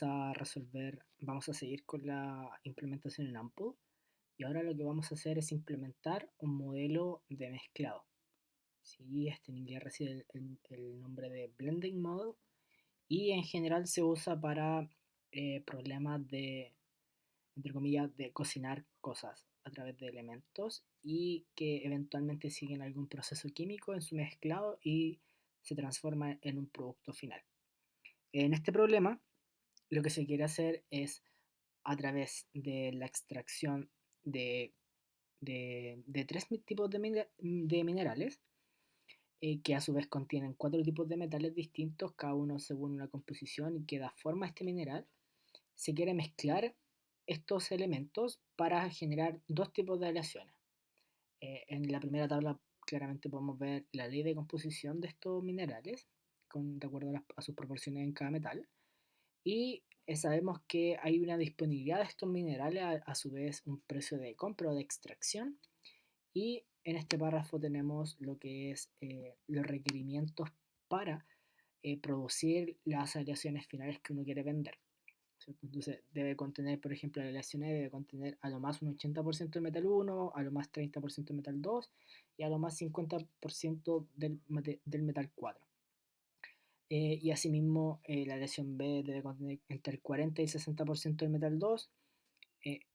Vamos a seguir con la implementación en Ample y ahora lo que vamos a hacer es implementar un modelo de mezclado. ¿Sí? Este en inglés recibe el nombre de Blending Model y en general se usa para problemas de, entre comillas, de cocinar cosas a través de elementos y que eventualmente siguen algún proceso químico en su mezclado y se transforma en un producto final. En este problema, lo que se quiere hacer es a través de la extracción de, de tres tipos de minerales, que a su vez contienen cuatro tipos de metales distintos, cada uno según una composición y que da forma a este mineral. Se quiere mezclar estos elementos para generar dos tipos de aleaciones. En la primera tabla claramente podemos ver la ley de composición de estos minerales, de acuerdo a sus proporciones en cada metal. Y sabemos que hay una disponibilidad de estos minerales, a su vez un precio de compra o de extracción. Y en este párrafo tenemos lo que es los requerimientos para producir las aleaciones finales que uno quiere vender, ¿cierto? Entonces debe contener, por ejemplo, la aleación E debe contener a lo más un 80% de metal 1, a lo más 30% de metal 2 y a lo más 50% del metal 4. Y asimismo, la aleación B debe contener entre el 40 y el 60% del metal 2,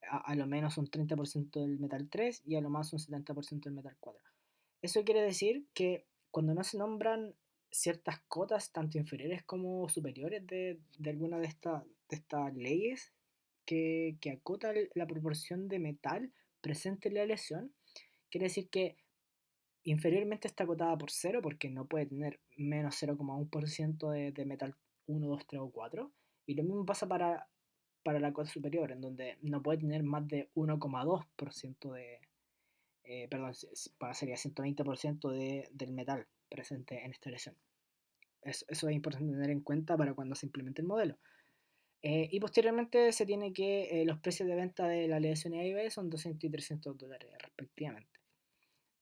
a lo menos un 30% del metal 3 y a lo más un 70% del metal 4. Eso quiere decir que cuando no se nombran ciertas cotas, tanto inferiores como superiores de alguna de estas leyes que acota la proporción de metal presente en la aleación, quiere decir que inferiormente está acotada por cero porque no puede tener menos 0,1% de metal 1, 2, 3 o 4. Y lo mismo pasa para la cota superior, en donde no puede tener más de 1,2% perdón, sería 120% del metal presente en esta aleación. Eso es importante tener en cuenta para cuando se implemente el modelo. Y posteriormente se tiene que los precios de venta de la aleación A y B son 200 y $300 respectivamente.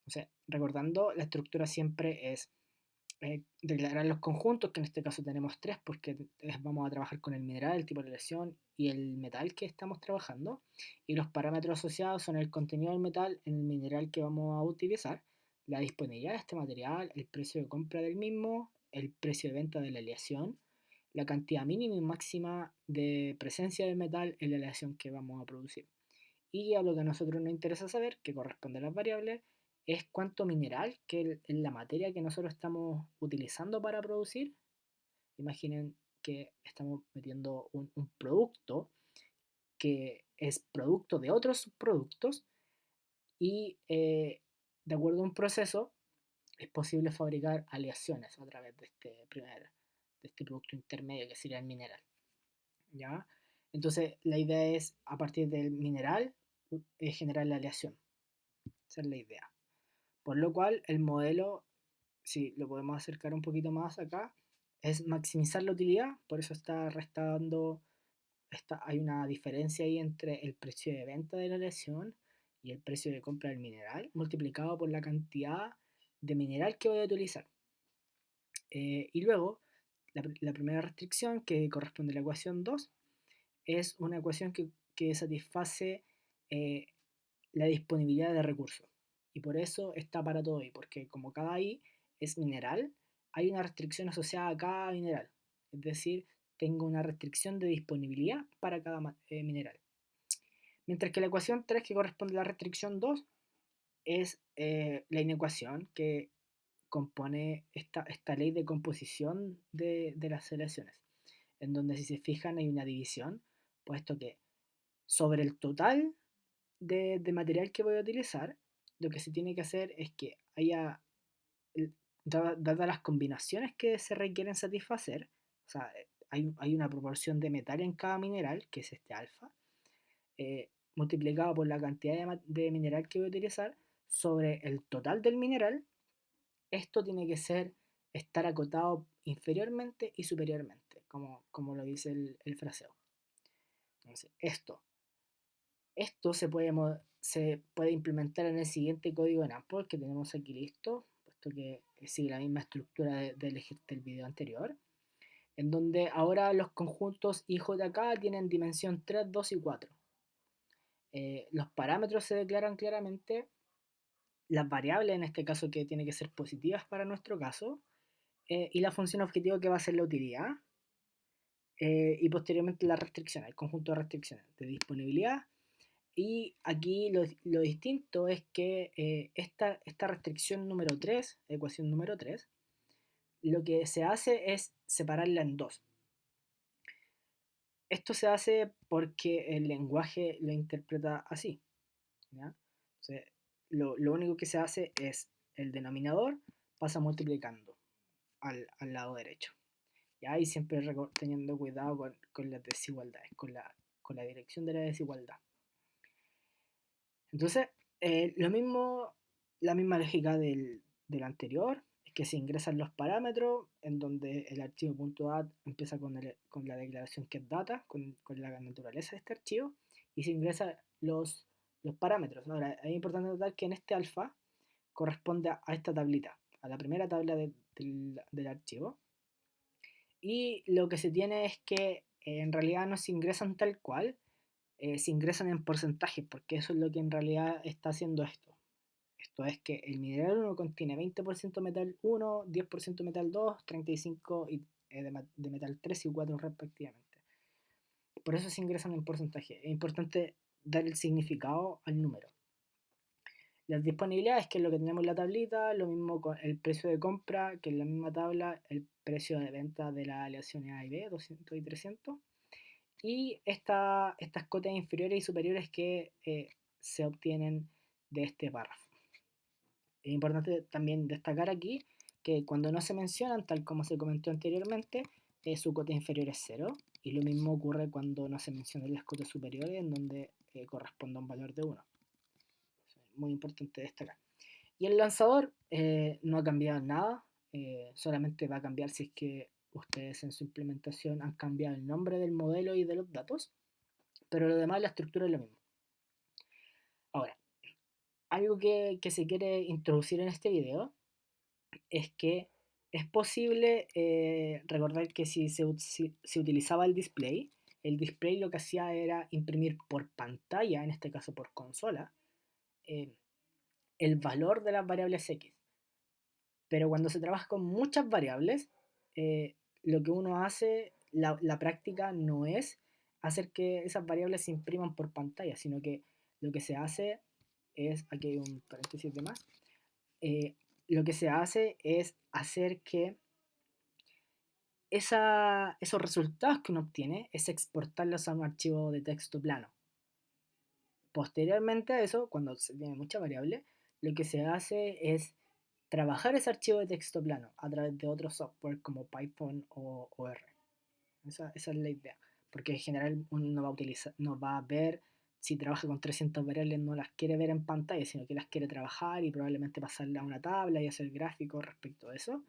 O sea, recordando, la estructura siempre es declarar los conjuntos, que en este caso tenemos tres, porque vamos a trabajar con el mineral, el tipo de aleación y el metal que estamos trabajando. Y los parámetros asociados son el contenido del metal en el mineral que vamos a utilizar, la disponibilidad de este material, el precio de compra del mismo, el precio de venta de la aleación, la cantidad mínima y máxima de presencia del metal en la aleación que vamos a producir. Y a lo que a nosotros nos interesa saber, que corresponde a las variables, es cuánto mineral, que es la materia que nosotros estamos utilizando para producir. Imaginen que estamos metiendo un producto que es producto de otros subproductos y de acuerdo a un proceso es posible fabricar aleaciones a través de este producto intermedio que sería el mineral. ¿Ya? Entonces la idea es a partir del mineral generar la aleación. Esa es la idea. Por lo cual, el modelo, si lo podemos acercar un poquito más acá, es maximizar la utilidad, por eso está restando, hay una diferencia ahí entre el precio de venta de la aleación y el precio de compra del mineral, multiplicado por la cantidad de mineral que voy a utilizar. Y luego, la primera restricción, que corresponde a la ecuación 2, es una ecuación que satisface eh, la disponibilidad de recursos. Y por eso está para todo I, porque como cada I es mineral, hay una restricción asociada a cada mineral. Es decir, tengo una restricción de disponibilidad para cada mineral. Mientras que la ecuación 3, que corresponde a la restricción 2, es la inecuación que compone esta ley de composición de las selecciones, en donde si se fijan hay una división, puesto que sobre el total de material que voy a utilizar, lo que se tiene que hacer es que haya, dadas las combinaciones que se requieren satisfacer, o sea, hay una proporción de metal en cada mineral, que es este alfa, multiplicado por la cantidad de mineral que voy a utilizar sobre el total del mineral. Esto tiene que estar acotado inferiormente y superiormente, como lo dice el fraseo. Entonces, esto se puede implementar en el siguiente código en Ample que tenemos aquí listo, puesto que sigue la misma estructura del video anterior, en donde ahora los conjuntos IJK tienen dimensión 3, 2 y 4. Los parámetros se declaran claramente, las variables en este caso que tiene que ser positivas para nuestro caso, y la función objetivo que va a ser la utilidad, y posteriormente la restricción, el conjunto de restricciones de disponibilidad. Y aquí lo distinto es que esta restricción número 3, ecuación número 3, lo que se hace es separarla en dos. Esto se hace porque el lenguaje lo interpreta así, ¿ya? Entonces, lo único que se hace es el denominador pasa multiplicando al lado derecho. ¿Ya? Y siempre teniendo cuidado con las desigualdades, con la dirección de la desigualdad. Entonces, lo mismo, la misma lógica del anterior, es que se ingresan los parámetros, en donde el archivo .dat empieza con la declaración que es data, con la naturaleza de este archivo, y se ingresan los parámetros. Ahora, es importante notar que en este alfa corresponde a esta tablita, a la primera tabla del archivo, y lo que se tiene es que en realidad no se ingresan tal cual, se ingresan en porcentajes, porque eso es lo que en realidad está haciendo esto. Esto es que el mineral 1 contiene 20% metal 1, 10% metal 2, 35% de metal 3 y 4 respectivamente. Por eso se ingresan en porcentaje. Es importante dar el significado al número. Las disponibilidades, que es lo que tenemos en la tablita, lo mismo con el precio de compra, que en la misma tabla, el precio de venta de las aleaciones A y B, 200 y 300. Y estas cotas inferiores y superiores que se obtienen de este párrafo. Es importante también destacar aquí que cuando no se mencionan, tal como se comentó anteriormente, su cota inferior es 0. Y lo mismo ocurre cuando no se mencionan las cotas superiores, en donde corresponde a un valor de 1. Muy importante destacar. Y el lanzador no ha cambiado nada, solamente va a cambiar si es que ustedes en su implementación han cambiado el nombre del modelo y de los datos, pero lo demás, la estructura es lo mismo. Ahora, algo que se quiere introducir en este video es que es posible recordar que si se utilizaba el display lo que hacía era imprimir por pantalla, en este caso por consola, eh, el valor de las variables X. Pero cuando se trabaja con muchas variables, lo que uno hace, la práctica no es hacer que esas variables se impriman por pantalla, sino que lo que se hace es, aquí hay un paréntesis de más, lo que se hace es hacer que esos resultados que uno obtiene es exportarlos a un archivo de texto plano. Posteriormente a eso, cuando se tiene mucha variable, lo que se hace es trabajar ese archivo de texto plano a través de otro software como Python o R. Esa es la idea. Porque en general uno no va a ver, si trabaja con 300 variables, no las quiere ver en pantalla, sino que las quiere trabajar y probablemente pasarle a una tabla y hacer gráficos respecto a eso.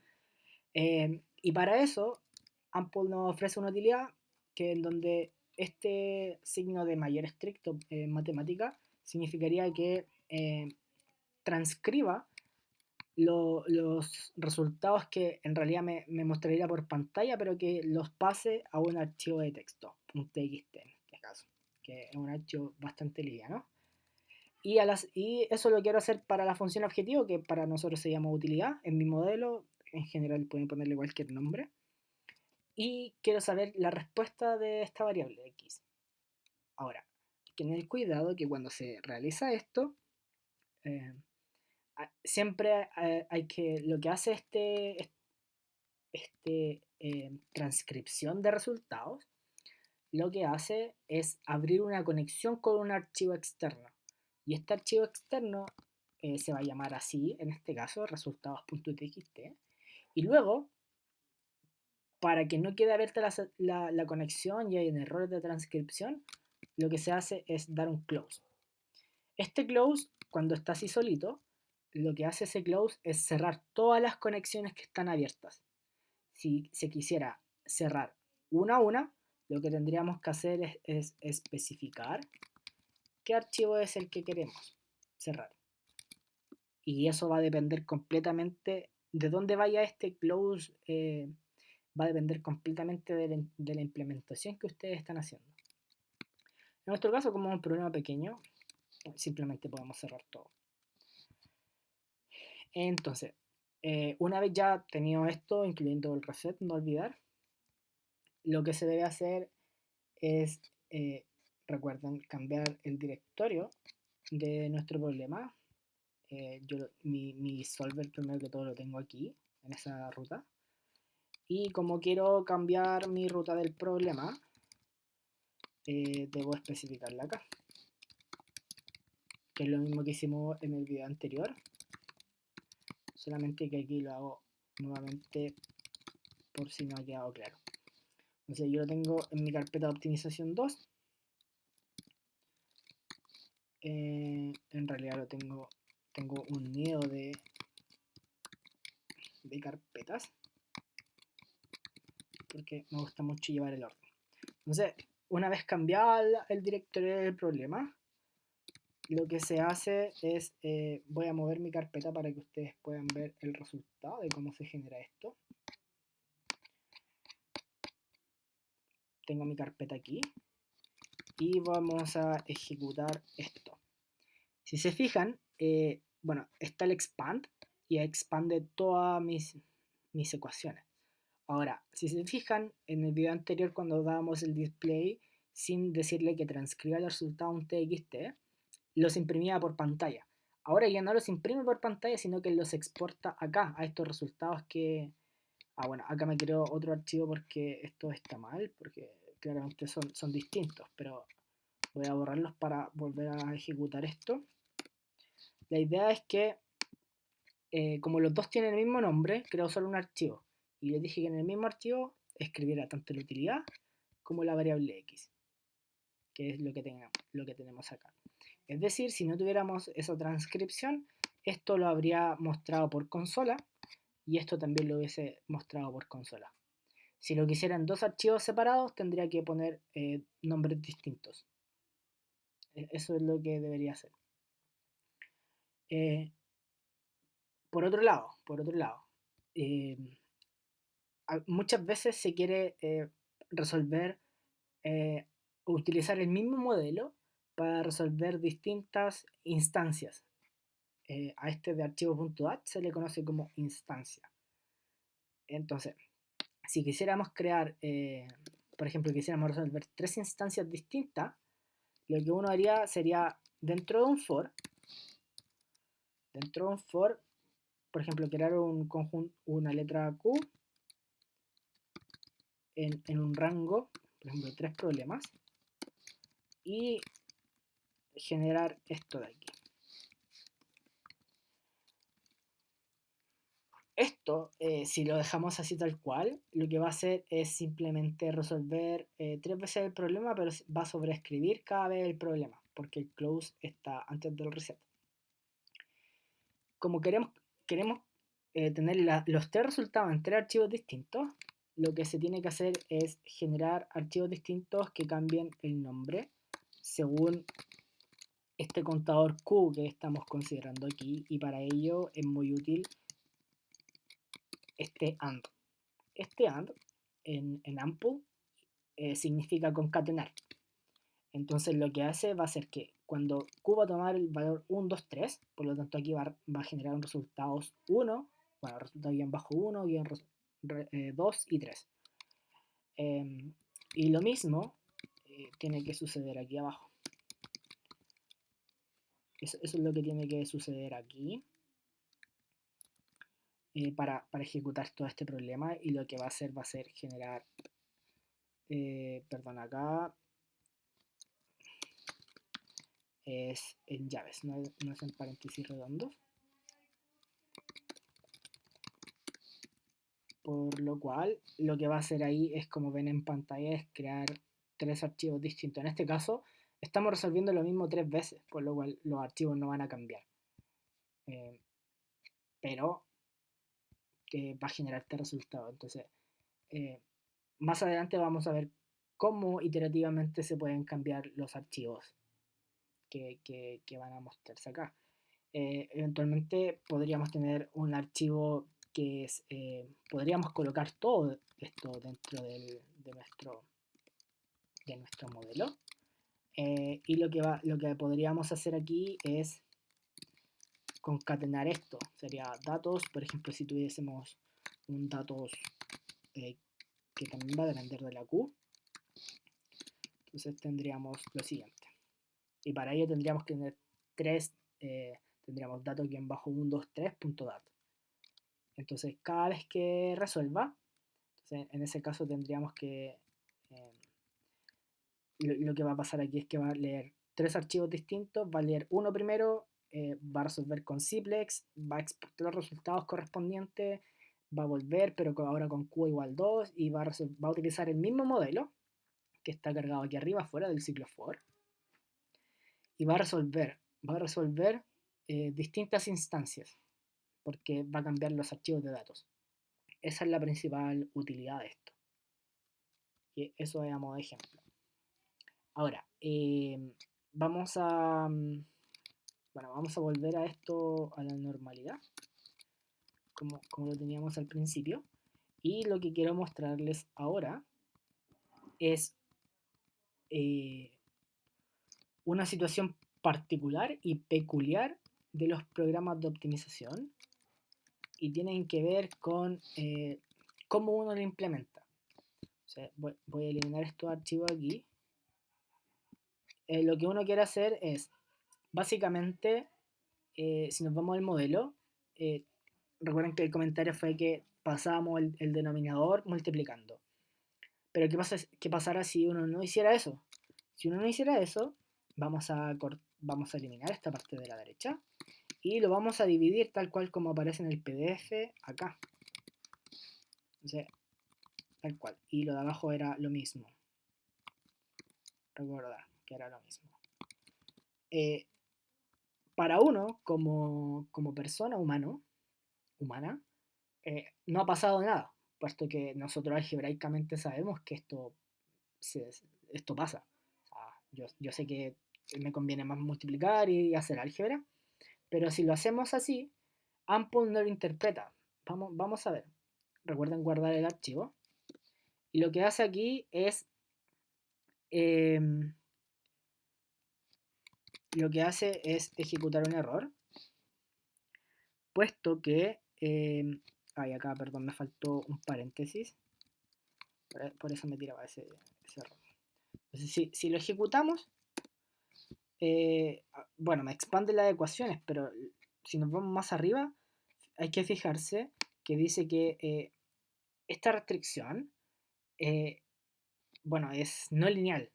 Y para eso, Ample nos ofrece una utilidad que en donde este signo de mayor estricto en matemática significaría que transcriba los resultados que en realidad me mostraría por pantalla, pero que los pase a un archivo de texto, un .txt en este caso, que es un archivo bastante liviano. Y eso lo quiero hacer para la función objetivo, que para nosotros se llama utilidad. En mi modelo, en general pueden ponerle cualquier nombre. Y quiero saber la respuesta de esta variable x. Ahora, tener cuidado que cuando se realiza esto, siempre hay que, lo que hace transcripción de resultados, lo que hace es abrir una conexión con un archivo externo. Y este archivo externo se va a llamar así, en este caso, resultados.txt. Y luego, para que no quede abierta la conexión y hay errores de transcripción, lo que se hace es dar un close. Este close, cuando está así solito, lo que hace ese close es cerrar todas las conexiones que están abiertas. Si se quisiera cerrar una a una, lo que tendríamos que hacer es especificar qué archivo es el que queremos cerrar. Y eso va a depender completamente de dónde vaya este close va a depender completamente de la implementación que ustedes están haciendo. En nuestro caso, como es un problema pequeño, simplemente podemos cerrar todo. Entonces, una vez ya tenido esto, incluyendo el reset, no olvidar, lo que se debe hacer es, recuerden, cambiar el directorio de nuestro problema. Mi solver primero que todo lo tengo aquí, en esa ruta. Y como quiero cambiar mi ruta del problema, debo especificarla acá, que es lo mismo que hicimos en el video anterior, solamente que aquí lo hago nuevamente por si no ha quedado claro. Entonces yo lo tengo en mi carpeta de optimización 2. En realidad tengo un nido de carpetas, porque me gusta mucho llevar el orden. Entonces, una vez cambiado el directorio del problema, lo que se hace es, voy a mover mi carpeta para que ustedes puedan ver el resultado de cómo se genera esto. Tengo mi carpeta aquí y vamos a ejecutar esto. Si se fijan, bueno, está el expand y expande todas mis ecuaciones. Ahora, si se fijan, en el video anterior cuando dábamos el display, sin decirle que transcriba el resultado a un TXT, los imprimía por pantalla. Ahora ya no los imprime por pantalla, sino que los exporta acá, a estos resultados que... Ah, bueno, acá me creo otro archivo porque esto está mal, porque claramente son distintos, pero voy a borrarlos para volver a ejecutar esto. La idea es que, como los dos tienen el mismo nombre, creo solo un archivo. Y les dije que en el mismo archivo escribiera tanto la utilidad como la variable x, que es lo que tenemos acá. Es decir, si no tuviéramos esa transcripción, esto lo habría mostrado por consola y esto también lo hubiese mostrado por consola. Si lo quisieran dos archivos separados, tendría que poner nombres distintos. Eso es lo que debería hacer. Por otro lado, eh, muchas veces se quiere resolver, utilizar el mismo modelo para resolver distintas instancias. A este de archivo.dat se le conoce como instancia. Entonces, si quisiéramos crear, por ejemplo, quisiéramos resolver tres instancias distintas, lo que uno haría sería dentro de un for, por ejemplo, crear un conjunto, una letra Q en un rango, por ejemplo, de tres problemas, y generar esto de aquí. Esto, si lo dejamos así tal cual, lo que va a hacer es simplemente resolver tres veces el problema, pero va a sobreescribir cada vez el problema, porque el close está antes del reset. Como queremos tener los tres resultados en tres archivos distintos, lo que se tiene que hacer es generar archivos distintos que cambien el nombre según este contador Q que estamos considerando aquí, y para ello es muy útil este AND. Este AND en Ample significa concatenar. Entonces lo que hace va a ser que cuando Q va a tomar el valor 1, 2, 3, por lo tanto aquí va a generar un resultados 1, bueno, resultado guión bajo 1, guión 2 y 3. Y lo mismo tiene que suceder aquí abajo. Eso es lo que tiene que suceder aquí para ejecutar todo este problema, y lo que va a hacer generar, perdón, acá es en llaves, no es en paréntesis redondos. Por lo cual, lo que va a hacer ahí es, como ven en pantalla, es crear tres archivos distintos. En este caso, estamos resolviendo lo mismo tres veces, por lo cual los archivos no van a cambiar. Pero va a generar este resultado. Entonces, más adelante vamos a ver cómo iterativamente se pueden cambiar los archivos que van a mostrarse acá. Eventualmente podríamos tener un archivo que es, podríamos colocar todo esto dentro de nuestro modelo. Y lo que podríamos hacer aquí es concatenar esto. Sería datos, por ejemplo, si tuviésemos un datos que también va a depender de la Q, entonces tendríamos lo siguiente. Y para ello tendríamos que tener tendríamos datos-123.dat. Entonces, cada vez que resuelva, entonces, en ese caso tendríamos que lo que va a pasar aquí es que va a leer 3 archivos distintos, va a leer uno primero, va a resolver con simplex, va a exportar los resultados correspondientes, va a volver, pero ahora con Q igual 2, y va a utilizar el mismo modelo que está cargado aquí arriba, fuera del ciclo for, y va a resolver distintas instancias, porque va a cambiar los archivos de datos. Esa es la principal utilidad de esto. Y eso es a modo de ejemplo. Ahora, vamos a volver a esto, a la normalidad, como lo teníamos al principio. Y lo que quiero mostrarles ahora es una situación particular y peculiar de los programas de optimización, y tienen que ver con cómo uno lo implementa. O sea, voy a eliminar estos archivos aquí. Lo que uno quiere hacer es, básicamente, si nos vamos al modelo, recuerden que el comentario fue que pasábamos el denominador multiplicando. Pero ¿qué pasará si uno no hiciera eso? Si uno no hiciera eso, vamos a eliminar esta parte de la derecha y lo vamos a dividir tal cual como aparece en el PDF acá. Entonces, tal cual. Y lo de abajo era lo mismo. Recordar que era lo mismo. Para uno, como persona humana, no ha pasado nada, puesto que nosotros algebraicamente sabemos que esto pasa. O sea, yo sé que me conviene más multiplicar y hacer álgebra, pero si lo hacemos así, Ample no lo interpreta. Vamos a ver. Recuerden guardar el archivo. Y lo que hace aquí es ejecutar un error, puesto que acá, perdón, me faltó un paréntesis, por eso me tiraba ese error. Entonces, si lo ejecutamos, bueno, me expande las ecuaciones, pero si nos vamos más arriba, hay que fijarse que dice que esta restricción, bueno, es no lineal,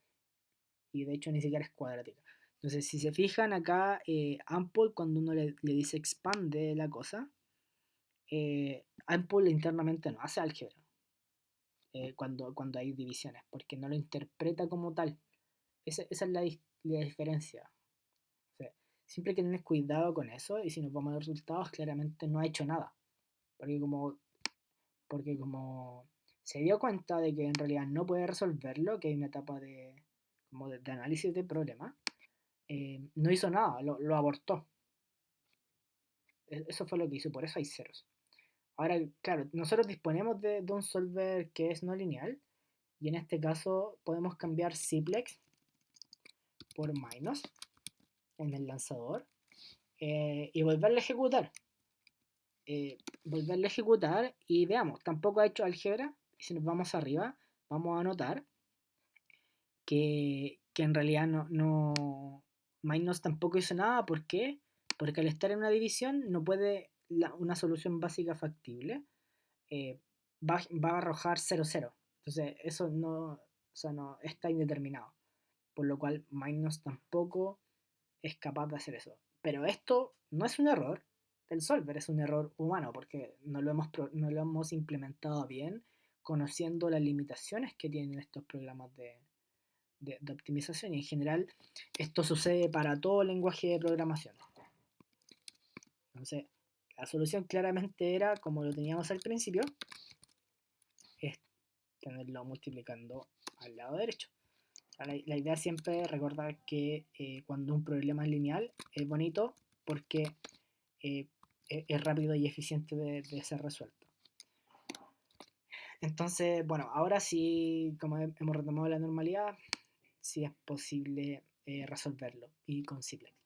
y de hecho ni siquiera es cuadrática. Entonces, si se fijan acá, Ample, cuando uno le dice expande la cosa, Ample internamente no hace álgebra cuando hay divisiones, porque no lo interpreta como tal. Esa es la diferencia. O sea, siempre hay que tener cuidado con eso, y si nos vamos a los resultados, claramente no ha hecho nada. Porque como se dio cuenta de que en realidad no puede resolverlo, que hay una etapa de análisis de problemas, no hizo nada, lo abortó. Eso fue lo que hizo, por eso hay ceros. Ahora, claro, nosotros disponemos de un solver que es no lineal, y en este caso podemos cambiar simplex por minus en el lanzador y volverlo a ejecutar. Y veamos, tampoco ha hecho álgebra. Y si nos vamos arriba, vamos a notar que en realidad minus tampoco hizo nada. ¿Por qué? Porque al estar en una división no puede una solución básica factible va a arrojar 0, 0. Entonces eso no está indeterminado, por lo cual minus tampoco es capaz de hacer eso. Pero esto no es un error del solver, es un error humano, porque no lo hemos implementado bien, conociendo las limitaciones que tienen estos programas de optimización, y en general esto sucede para todo lenguaje de programación. Entonces, la solución claramente era, como lo teníamos al principio, es tenerlo multiplicando al lado derecho. La idea siempre es recordar que cuando un problema es lineal es bonito, porque es rápido y eficiente de ser resuelto. Entonces, bueno, ahora sí, como hemos retomado la normalidad, sí es posible resolverlo y con Simplex.